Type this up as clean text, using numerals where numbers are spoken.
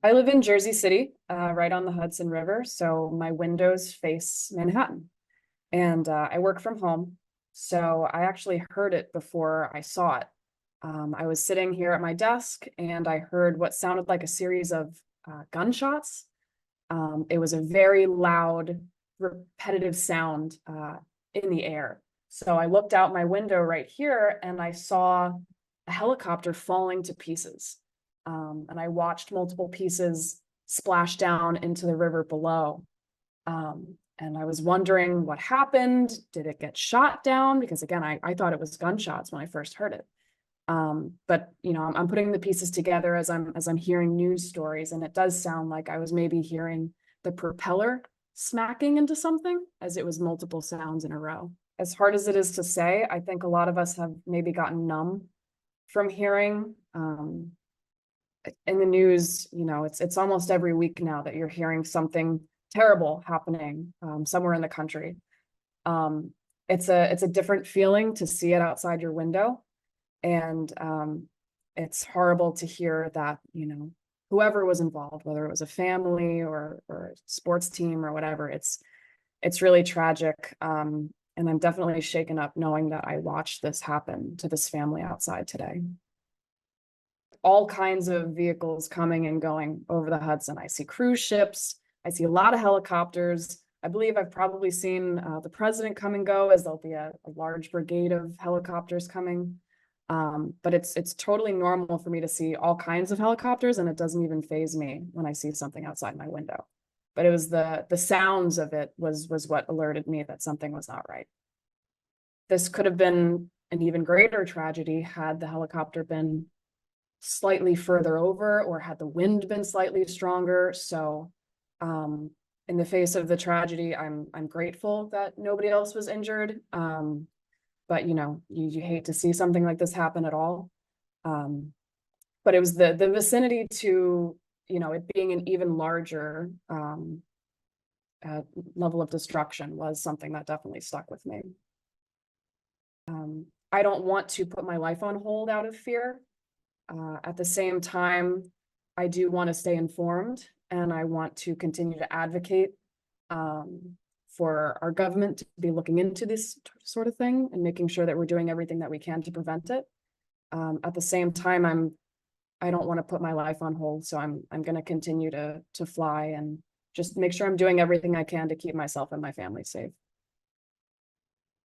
I live in Jersey City, right on the Hudson River, so my windows face Manhattan, and I work from home. So I actually heard it before I saw it. I was sitting here at my desk and I heard what sounded like a series of gunshots. It was a very loud, repetitive sound in the air. So I looked out my window right here and I saw a helicopter falling to pieces. And I watched multiple pieces splash down into the river below. And I was wondering what happened. Did it get shot down? Because again, I thought it was gunshots when I first heard it. But you know, I'm putting the pieces together as I'm hearing news stories, and it does sound like I was maybe hearing the propeller smacking into something, as it was multiple sounds in a row. As hard as it is to say, I think a lot of us have maybe gotten numb from hearing in the news. You know, it's almost every week now that you're hearing something terrible happening somewhere in the country. Um, it's a different feeling to see it outside your window. And it's horrible to hear that, you know, whoever was involved, whether it was a family or a sports team or whatever, it's really tragic. And I'm definitely shaken up knowing that I watched this happen to this family outside today. All kinds of vehicles coming and going over the Hudson. I see cruise ships. I see a lot of helicopters. I believe I've probably seen the president come and go, as there'll be a large brigade of helicopters coming. But it's totally normal for me to see all kinds of helicopters, and it doesn't even faze me when I see something outside my window. But it was the sounds of it was what alerted me that something was not right. This could have been an even greater tragedy had the helicopter been slightly further over, or had the wind been slightly stronger. So in the face of the tragedy, I'm grateful that nobody else was injured. But you know, you hate to see something like this happen at all. But it was the vicinity to, you know, it being an even larger level of destruction was something that definitely stuck with me. I don't want to put my life on hold out of fear. At the same time, I do want to stay informed, and I want to continue to advocate for our government to be looking into this sort of thing and making sure that we're doing everything that we can to prevent it. At the same time, I don't want to put my life on hold, so I'm going to continue to fly and just make sure I'm doing everything I can to keep myself and my family safe.